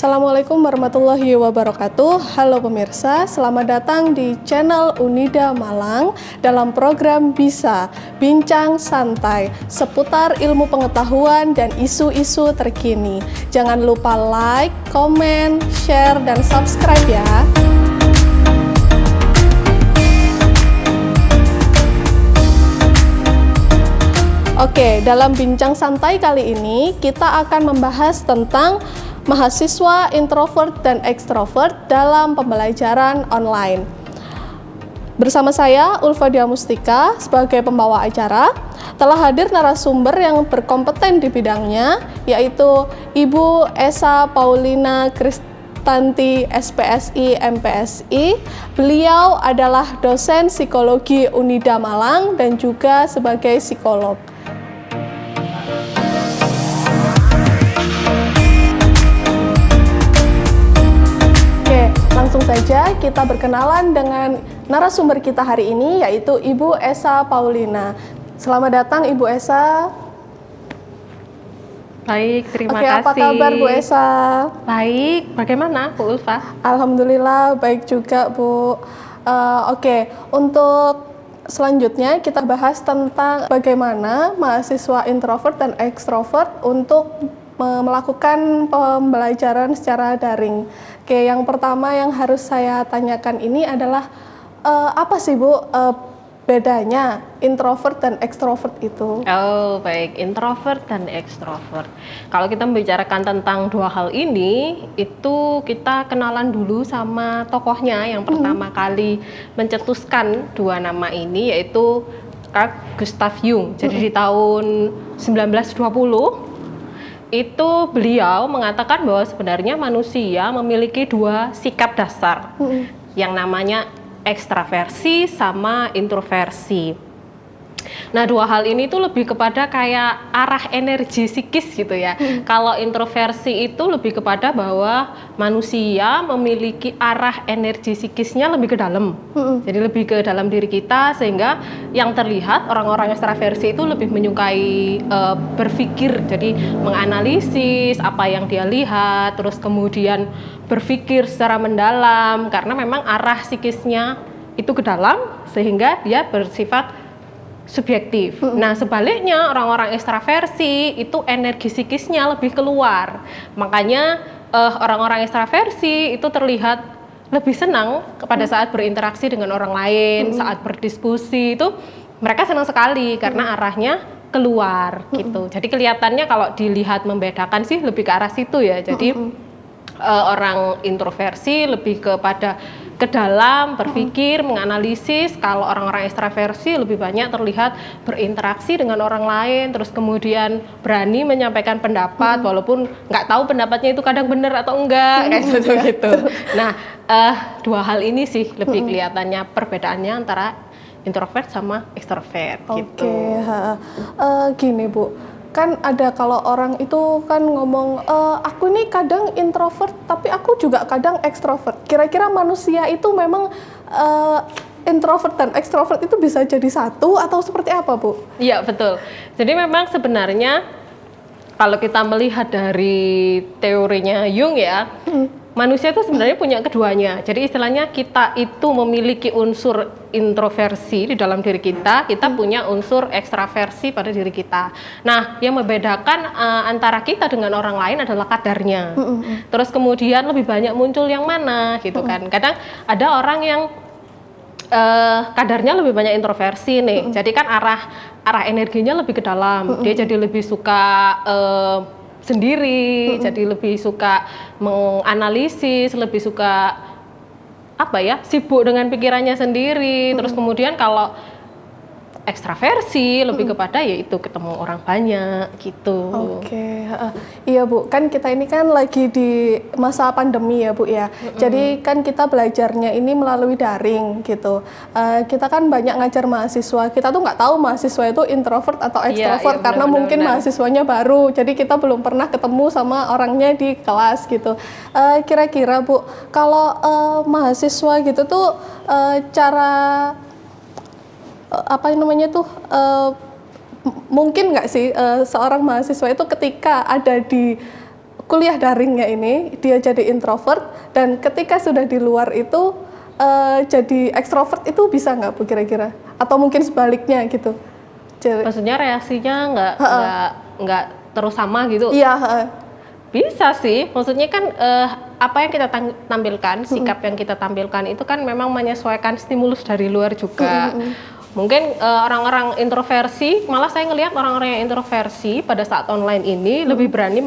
Assalamualaikum warahmatullahi wabarakatuh. Halo pemirsa, selamat datang di channel Unida Malang dalam program Bisa Bincang Santai seputar ilmu pengetahuan dan isu-isu terkini. Jangan lupa like, komen, share, dan subscribe ya. Oke, dalam Bincang Santai kali ini kita akan membahas tentang mahasiswa introvert dan ekstrovert dalam pembelajaran online. Bersama saya, Ulfa Diamustika, sebagai pembawa acara, telah hadir narasumber yang berkompeten di bidangnya, yaitu Ibu Esa Paulina Kristanti, SPSI, MPSI. Beliau adalah dosen psikologi Unida Malang dan juga sebagai psikolog. Langsung saja kita berkenalan dengan narasumber kita hari ini, yaitu Ibu Esa Paulina. Selamat datang Ibu Esa. Baik, terima kasih. Apa kabar Bu Esa? Baik, bagaimana Bu Ulfa? Alhamdulillah baik juga Bu. Untuk selanjutnya kita bahas tentang bagaimana mahasiswa introvert dan ekstrovert untuk melakukan pembelajaran secara daring. Oke, yang pertama yang harus saya tanyakan ini adalah apa sih Bu bedanya introvert dan ekstrovert itu? Oh, baik, introvert dan ekstrovert. Kalau kita membicarakan tentang dua hal ini, itu kita kenalan dulu sama tokohnya yang pertama kali mencetuskan dua nama ini, yaitu Carl Gustav Jung. Jadi di tahun 1920 itu beliau mengatakan bahwa sebenarnya manusia memiliki dua sikap dasar yang namanya ekstraversi sama introversi. Nah, dua hal ini tuh lebih kepada kayak arah energi psikis gitu ya. Kalau introversi itu lebih kepada bahwa manusia memiliki arah energi psikisnya lebih ke dalam. Jadi lebih ke dalam diri kita, sehingga yang terlihat orang-orang ekstraversi itu lebih menyukai berpikir. Jadi menganalisis apa yang dia lihat, terus kemudian berpikir secara mendalam karena memang arah psikisnya itu ke dalam sehingga dia bersifat subjektif. Nah, sebaliknya orang-orang ekstraversi itu energi psikisnya lebih keluar. Makanya orang-orang ekstraversi itu terlihat lebih senang pada saat berinteraksi dengan orang lain, saat berdiskusi itu mereka senang sekali karena arahnya keluar gitu. Jadi kelihatannya kalau dilihat membedakan sih lebih ke arah situ ya. Jadi orang introversi lebih kepada ke dalam, berpikir, menganalisis. Kalau orang-orang ekstraversi lebih banyak terlihat berinteraksi dengan orang lain, terus kemudian berani menyampaikan pendapat walaupun nggak tahu pendapatnya itu kadang benar atau enggak, kayak gitu. Nah, dua hal ini sih lebih kelihatannya perbedaannya antara introvert sama ekstrovert gitu. Gini Bu, kan ada kalau orang itu kan ngomong aku ini kadang introvert tapi aku juga kadang ekstrovert. Kira-kira manusia itu memang introvert dan ekstrovert itu bisa jadi satu atau seperti apa Bu? Iya betul. Jadi memang sebenarnya kalau kita melihat dari teorinya Jung ya, manusia itu sebenarnya punya keduanya. Jadi istilahnya kita itu memiliki unsur introversi di dalam diri kita, kita punya unsur ekstraversi pada diri kita. Nah, yang membedakan antara kita dengan orang lain adalah kadarnya. Terus kemudian lebih banyak muncul yang mana gitu kan. Kadang ada orang yang kadarnya lebih banyak introversi nih. Jadi kan arah energinya lebih ke dalam. Dia jadi lebih suka sendiri, jadi lebih suka menganalisis, lebih suka sibuk dengan pikirannya sendiri. Terus kemudian kalau ekstraversi lebih kepada yaitu ketemu orang banyak gitu. Iya Bu, kan kita ini kan lagi di masa pandemi ya Bu ya. Jadi kan kita belajarnya ini melalui daring gitu. Kita kan banyak ngajar mahasiswa. Kita tuh nggak tahu mahasiswa itu introvert atau ekstrovert karena mungkin mahasiswanya baru. Jadi kita belum pernah ketemu sama orangnya di kelas gitu. Kira-kira Bu, kalau mahasiswa gitu tuh cara mungkin nggak sih seorang mahasiswa itu ketika ada di kuliah daringnya ini dia jadi introvert, dan ketika sudah di luar itu jadi ekstrovert, itu bisa nggak Bu kira-kira? Atau mungkin sebaliknya gitu? Maksudnya reaksinya nggak terus sama gitu? Iya. Bisa sih, maksudnya kan apa yang kita tampilkan, sikap yang kita tampilkan itu kan memang menyesuaikan stimulus dari luar juga. Mungkin orang-orang introversi, malah saya ngelihat orang-orang yang introversi pada saat online ini lebih berani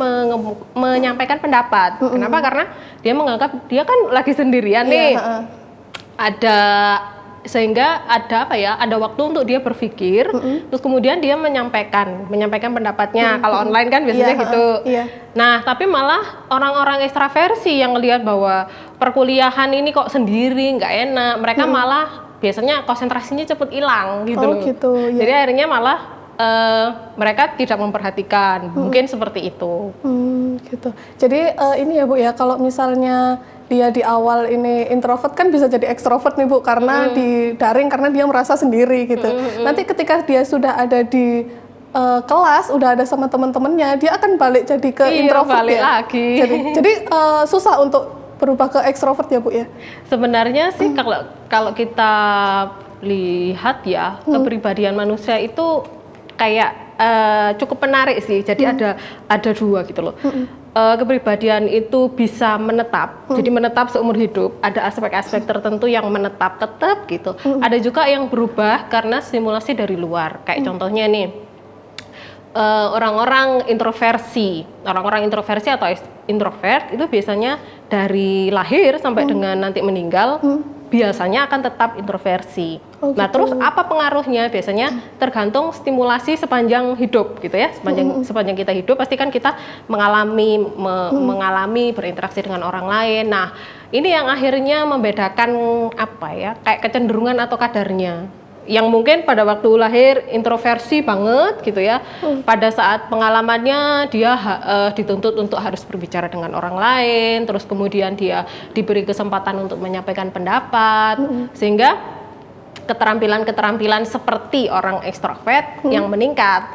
menyampaikan pendapat. Kenapa? Karena dia menganggap dia kan lagi sendirian nih. Sehingga ada waktu untuk dia berpikir, terus kemudian dia menyampaikan pendapatnya. Kalau online kan biasanya gitu. Nah, tapi malah orang-orang ekstraversi yang ngelihat bahwa perkuliahan ini kok sendiri, nggak enak, mereka malah biasanya konsentrasinya cepet hilang gitu loh. Gitu, ya. Jadi akhirnya malah mereka tidak memperhatikan, mungkin seperti itu. Gitu. Jadi ini ya Bu ya, kalau misalnya dia di awal ini introvert kan bisa jadi ekstrovert nih Bu, karena di daring, karena dia merasa sendiri gitu. Nanti ketika dia sudah ada di kelas, udah ada sama teman-temannya, dia akan balik jadi ke introvert balik ya. Lagi. Jadi susah untuk berubah ke ekstrovert ya Bu ya. Sebenarnya sih kalau kita lihat ya, kepribadian manusia itu kayak cukup menarik sih. Jadi ada dua gitu loh. Kepribadian itu bisa menetap, jadi menetap seumur hidup. Ada aspek-aspek tertentu yang menetap tetap gitu. Ada juga yang berubah karena stimulasi dari luar. Kayak contohnya nih, orang-orang introversi atau introvert itu biasanya dari lahir sampai dengan nanti meninggal biasanya akan tetap introversi. Nah, terus apa pengaruhnya? Biasanya tergantung stimulasi sepanjang hidup gitu ya. Sepanjang kita hidup pasti kan kita mengalami berinteraksi dengan orang lain. Nah, ini yang akhirnya membedakan kayak kecenderungan atau kadarnya. Yang mungkin pada waktu lahir introversi banget gitu ya, pada saat pengalamannya dia dituntut untuk harus berbicara dengan orang lain, terus kemudian dia diberi kesempatan untuk menyampaikan pendapat, sehingga keterampilan seperti orang ekstrovert yang meningkat.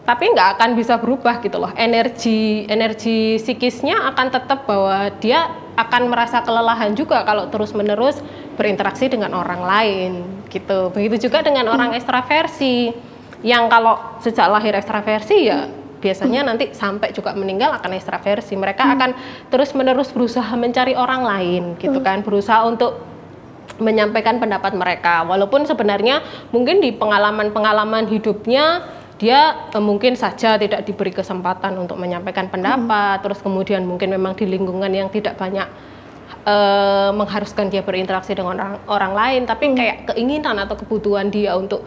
Tapi nggak akan bisa berubah gitu loh, energi psikisnya akan tetap bahwa dia akan merasa kelelahan juga kalau terus-menerus berinteraksi dengan orang lain gitu. Begitu juga dengan orang ekstraversi yang kalau sejak lahir ekstraversi ya biasanya nanti sampai juga meninggal akan ekstraversi. Mereka akan terus-menerus berusaha mencari orang lain gitu kan, berusaha untuk menyampaikan pendapat mereka, walaupun sebenarnya mungkin di pengalaman hidupnya dia mungkin saja tidak diberi kesempatan untuk menyampaikan pendapat, terus kemudian mungkin memang di lingkungan yang tidak banyak mengharuskan dia berinteraksi dengan orang lain, tapi kayak keinginan atau kebutuhan dia untuk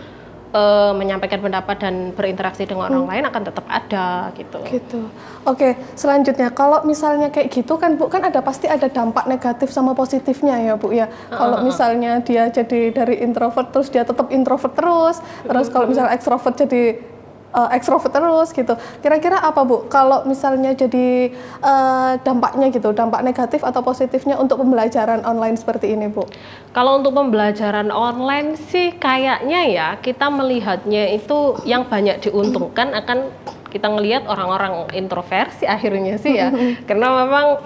menyampaikan pendapat dan berinteraksi dengan orang lain akan tetap ada gitu. Oke, selanjutnya kalau misalnya kayak gitu kan Bu, kan pasti ada dampak negatif sama positifnya ya Bu ya. Kalau misalnya dia jadi dari introvert terus dia tetap introvert terus kalau misalnya ekstrovert jadi ekstrovert terus gitu. Kira-kira apa Bu kalau misalnya jadi dampaknya gitu, dampak negatif atau positifnya untuk pembelajaran online seperti ini Bu? Kalau untuk pembelajaran online sih kayaknya ya kita melihatnya itu yang banyak diuntungkan akan kita ngelihat orang-orang introversi akhirnya sih ya. Karena memang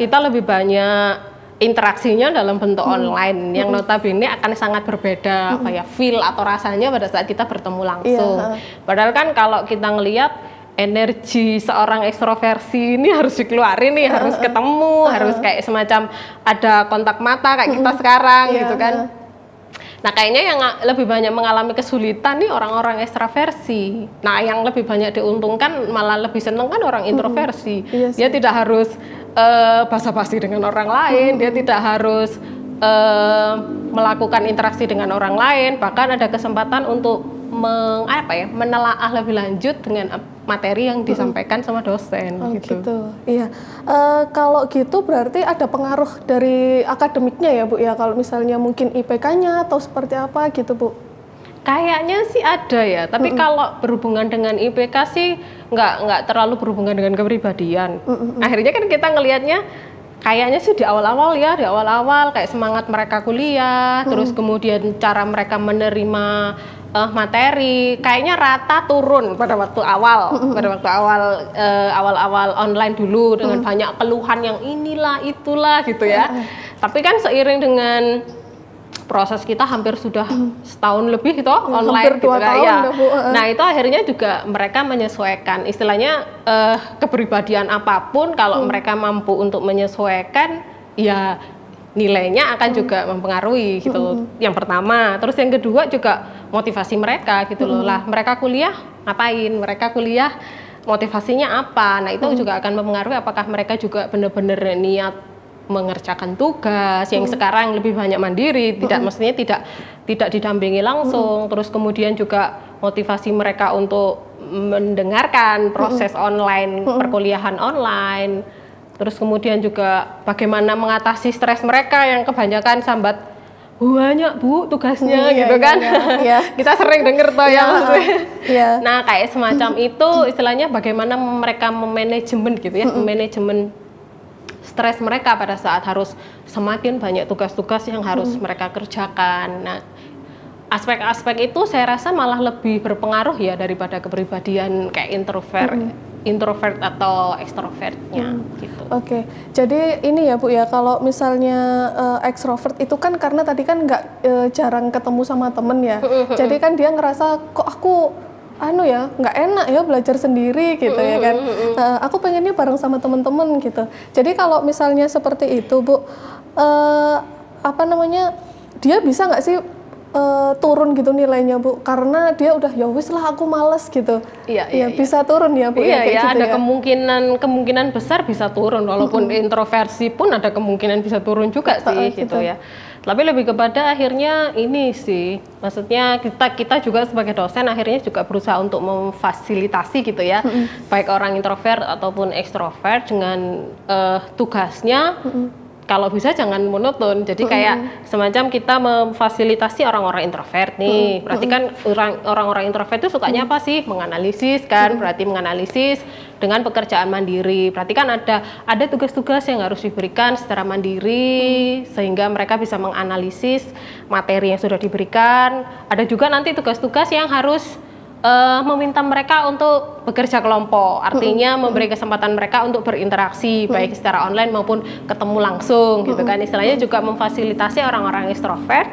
kita lebih banyak interaksinya dalam bentuk online yang notabene akan sangat berbeda kayak feel atau rasanya pada saat kita bertemu langsung. Padahal kan kalau kita ngelihat energi seorang ekstroversi ini harus dikeluarin nih, harus ketemu, harus kayak semacam ada kontak mata kayak kita sekarang gitu kan. Nah, kayaknya yang lebih banyak mengalami kesulitan nih orang-orang ekstraversi. Nah, yang lebih banyak diuntungkan malah lebih seneng kan orang introversi. Dia tidak harus basa-basi dengan orang lain, dia tidak harus melakukan interaksi dengan orang lain, bahkan ada kesempatan untuk menelaah lebih lanjut dengan materi yang disampaikan sama dosen gitu. Iya. Kalau gitu berarti ada pengaruh dari akademiknya ya Bu ya, kalau misalnya mungkin IPK-nya atau seperti apa gitu Bu? Kayaknya sih ada ya, tapi kalau berhubungan dengan IPK sih nggak terlalu berhubungan dengan kepribadian. Akhirnya kan kita ngelihatnya kayaknya sih di awal-awal kayak semangat mereka kuliah, terus kemudian cara mereka menerima materi kayaknya rata turun pada waktu awal, awal-awal online dulu dengan banyak keluhan yang inilah itulah gitu ya. Tapi kan seiring dengan proses kita hampir sudah setahun lebih itu online hampir 2 gitu kan tahun ya. dah, Bu. Nah itu akhirnya juga mereka menyesuaikan, istilahnya kepribadian apapun kalau mereka mampu untuk menyesuaikan, ya nilainya akan juga mempengaruhi gitu loh. Yang pertama, terus yang kedua juga motivasi mereka gitu loh. Lah mereka kuliah ngapain? Mereka kuliah motivasinya apa? Nah itu juga akan mempengaruhi apakah mereka juga benar-benar niat mengerjakan tugas yang sekarang lebih banyak mandiri, maksudnya tidak didampingi langsung. Terus kemudian juga motivasi mereka untuk mendengarkan proses online, perkuliahan online. Terus kemudian juga bagaimana mengatasi stres mereka yang kebanyakan sambat banyak Bu tugasnya gitu kan. Kita sering denger toh ya. Nah kayak semacam itu istilahnya bagaimana mereka memanajemen gitu ya, manajemen stres mereka pada saat harus semakin banyak tugas-tugas yang harus mereka kerjakan. Nah aspek-aspek itu saya rasa malah lebih berpengaruh ya daripada kepribadian kayak introvert atau ekstrovertnya gitu. Oke, jadi ini ya Bu ya, kalau misalnya ekstrovert itu kan karena tadi kan nggak jarang ketemu sama temen ya, jadi kan dia ngerasa kok aku nggak enak ya belajar sendiri gitu ya kan. Aku pengennya bareng sama temen-temen gitu. Jadi kalau misalnya seperti itu Bu, dia bisa nggak sih turun gitu nilainya Bu, karena dia udah ya wis lah aku males gitu. Iya, bisa turun ya Bu. Iya ya, ya, gitu ada ya. kemungkinan besar bisa turun, walaupun introversi pun ada kemungkinan bisa turun juga sih gitu ya. Tapi lebih kepada akhirnya ini sih, maksudnya kita juga sebagai dosen akhirnya juga berusaha untuk memfasilitasi gitu ya, baik orang introvert ataupun ekstrovert dengan tugasnya. Kalau bisa jangan monoton, jadi kayak semacam kita memfasilitasi orang-orang introvert nih. Berarti kan orang-orang introvert itu sukanya apa sih? Menganalisis kan, berarti menganalisis dengan pekerjaan mandiri. Berarti kan ada tugas-tugas yang harus diberikan secara mandiri sehingga mereka bisa menganalisis materi yang sudah diberikan. Ada juga nanti tugas-tugas yang harus meminta mereka untuk bekerja kelompok, artinya memberi kesempatan mereka untuk berinteraksi baik secara online maupun ketemu langsung gitu kan. Istilahnya juga memfasilitasi orang-orang ekstrovert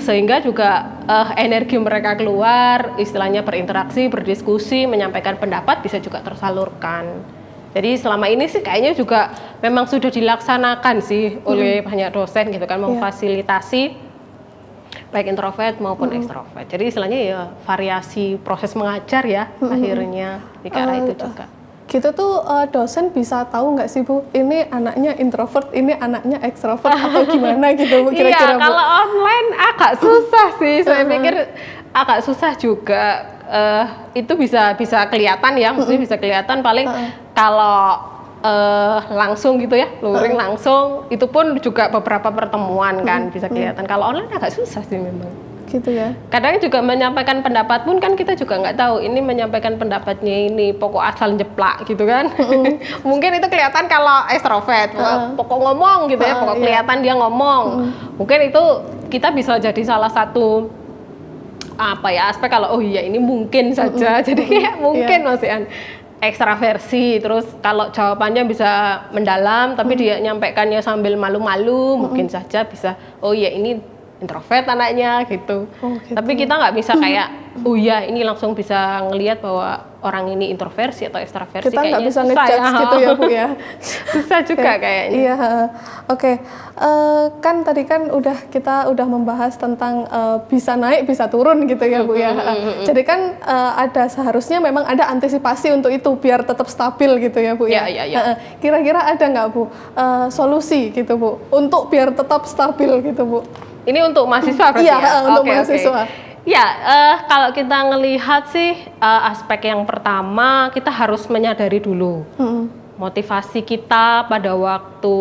sehingga juga energi mereka keluar, istilahnya berinteraksi, berdiskusi, menyampaikan pendapat bisa juga tersalurkan. Jadi selama ini sih kayaknya juga memang sudah dilaksanakan sih oleh banyak dosen gitu kan, memfasilitasi baik introvert maupun ekstrovert. Jadi istilahnya ya variasi proses mengajar ya akhirnya di arah itu juga. Gitu tuh dosen bisa tahu nggak sih Bu, ini anaknya introvert, ini anaknya ekstrovert atau gimana gitu Bu kira-kira? Iya, kalau online agak susah sih. Saya pikir agak susah juga. Itu bisa kelihatan ya, maksudnya bisa kelihatan paling kalau langsung gitu ya, luring langsung, itu pun juga beberapa pertemuan kan bisa kelihatan. Kalau online agak susah sih memang. Gitu ya. Kadang juga menyampaikan pendapat pun kan kita juga nggak tahu ini menyampaikan pendapatnya ini pokok asal jeplak gitu kan. Mungkin itu kelihatan kalau ekstrovert, pokok ngomong gitu ya, pokok kelihatan dia ngomong. Mungkin itu kita bisa jadi salah satu aspek kalau oh iya ini mungkin saja. Jadi kayak mungkin maksudnya ekstraversi, terus kalau jawabannya bisa mendalam tapi dia nyampaikannya sambil malu-malu, mungkin saja bisa oh iya ini introvert anaknya gitu. Tapi kita nggak bisa kayak oh iya ini langsung bisa ngelihat bahwa orang ini introversi atau ekstraversi. Kita nggak bisa ngejudge gitu ya Bu ya. Susah juga kayaknya. Iya, oke. Kan tadi kan kita udah membahas tentang bisa naik bisa turun gitu ya Bu ya. Jadi kan seharusnya memang ada antisipasi untuk itu biar tetap stabil gitu ya Bu ya. Iya. Kira-kira ada nggak Bu solusi gitu Bu untuk biar tetap stabil gitu Bu? Ini untuk mahasiswa berarti ya? Iya, untuk mahasiswa. Ya, kalau kita ngelihat sih aspek yang pertama kita harus menyadari dulu motivasi kita pada waktu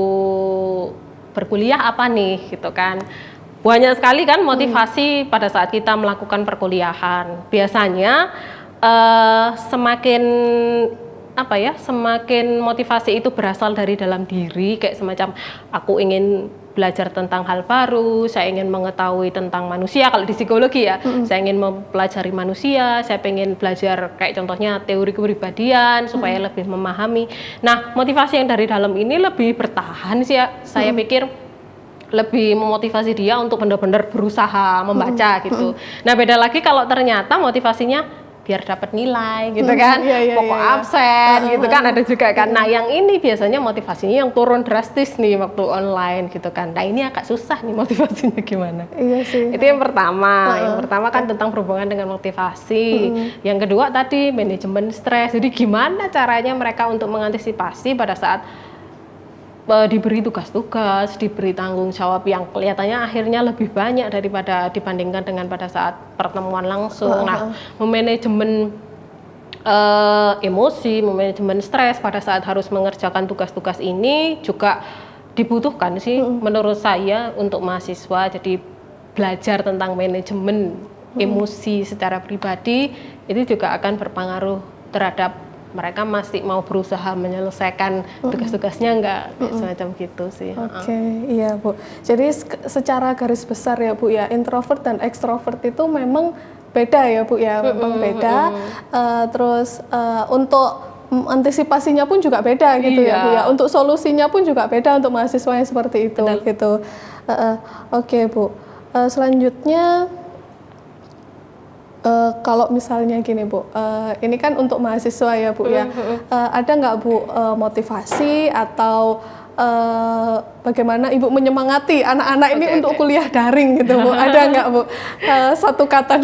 berkuliah apa nih gitu kan. Banyak sekali kan motivasi pada saat kita melakukan perkuliahan. Biasanya semakin motivasi itu berasal dari dalam diri, kayak semacam aku ingin belajar tentang hal baru, saya ingin mengetahui tentang manusia kalau di psikologi ya, saya ingin mempelajari manusia, saya pengen belajar kayak contohnya teori kepribadian supaya lebih memahami. Nah, motivasi yang dari dalam ini lebih bertahan sih ya, saya pikir lebih memotivasi dia untuk benar-benar berusaha membaca gitu. Nah, beda lagi kalau ternyata motivasinya biar dapat nilai gitu kan, pokok absen gitu kan ada juga kan. Nah, yang ini biasanya motivasinya yang turun drastis nih waktu online gitu kan. Nah, ini agak susah nih motivasinya gimana. Iya sih. Itu yang pertama. Yang pertama kan tentang berhubungan dengan motivasi. Yang kedua tadi manajemen stres. Jadi gimana caranya mereka untuk mengantisipasi pada saat diberi tugas-tugas, diberi tanggung jawab yang kelihatannya akhirnya lebih banyak daripada dibandingkan dengan pada saat pertemuan langsung. Nah, memanajemen emosi, memanajemen stres pada saat harus mengerjakan tugas-tugas ini juga dibutuhkan sih menurut saya untuk mahasiswa. Jadi belajar tentang manajemen emosi secara pribadi itu juga akan berpengaruh terhadap mereka masih mau berusaha menyelesaikan tugas-tugasnya enggak, semacam gitu sih. Oke, iya Bu. Jadi secara garis besar ya Bu ya, introvert dan ekstrovert itu memang beda ya Bu ya, memang beda. Terus untuk antisipasinya pun juga beda gitu ya Bu ya, untuk solusinya pun juga beda untuk mahasiswa yang seperti itu gitu. Oke Bu, selanjutnya kalau misalnya gini Bu, ini kan untuk mahasiswa ya Bu ya, ada nggak Bu motivasi atau bagaimana Ibu menyemangati anak-anak ini untuk kuliah daring gitu Bu? Ada nggak Bu? Satu kata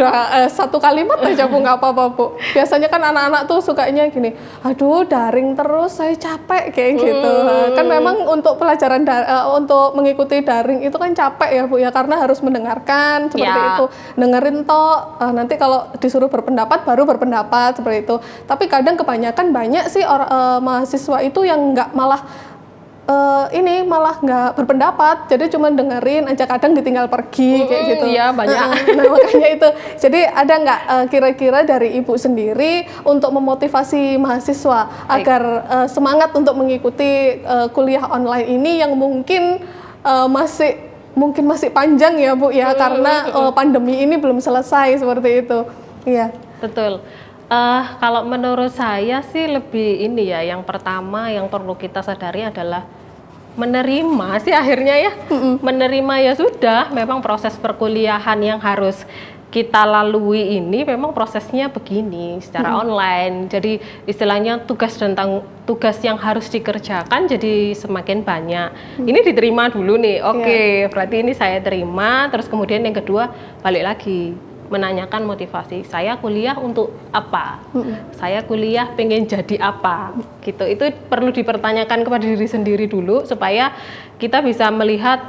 satu kalimat aja Bu, nggak apa-apa Bu. Biasanya kan anak-anak tuh sukanya gini, aduh daring terus saya capek kayak gitu. Kan memang untuk pelajaran untuk mengikuti daring itu kan capek ya Bu ya, karena harus mendengarkan seperti itu, dengerin toh, nanti kalau disuruh berpendapat baru berpendapat seperti itu. Tapi kadang kebanyakan banyak sih mahasiswa itu yang nggak malah nggak berpendapat, jadi cuma dengerin aja, kadang ditinggal pergi kayak gitu. Iya, banyak. Nah, makanya itu. Jadi ada nggak kira-kira dari Ibu sendiri untuk memotivasi mahasiswa agar semangat untuk mengikuti kuliah online ini yang mungkin masih panjang ya Bu ya, karena pandemi ini belum selesai seperti itu. Iya. Betul. Kalau menurut saya sih lebih ini ya, yang pertama yang perlu kita sadari adalah menerima sih akhirnya ya, menerima ya sudah, memang proses perkuliahan yang harus kita lalui ini memang prosesnya begini secara online. Jadi istilahnya tugas yang harus dikerjakan jadi semakin banyak. Ini diterima dulu nih, oke, berarti ini saya terima. Terus kemudian yang kedua balik lagi menanyakan motivasi, saya kuliah untuk apa, saya kuliah pengen jadi apa, gitu. Itu perlu dipertanyakan kepada diri sendiri dulu supaya kita bisa melihat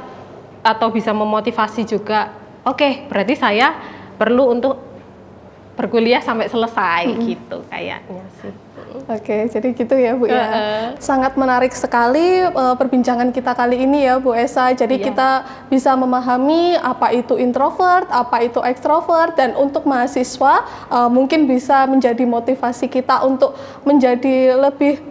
atau bisa memotivasi juga. Oke, berarti saya perlu untuk berkuliah sampai selesai, gitu kayaknya sih. Oke, jadi gitu ya Bu ya. Sangat menarik sekali perbincangan kita kali ini ya Bu Esa. Jadi kita bisa memahami apa itu introvert, apa itu ekstrovert, dan untuk mahasiswa mungkin bisa menjadi motivasi kita untuk menjadi lebih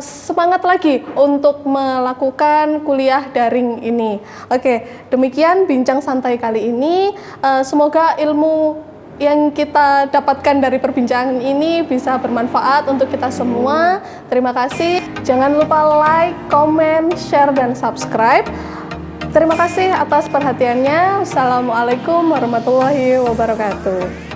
semangat lagi untuk melakukan kuliah daring ini. Oke, demikian bincang santai kali ini. Semoga ilmu yang kita dapatkan dari perbincangan ini bisa bermanfaat untuk kita semua. Terima kasih. Jangan lupa like, comment, share, dan subscribe. Terima kasih atas perhatiannya. Wassalamualaikum warahmatullahi wabarakatuh.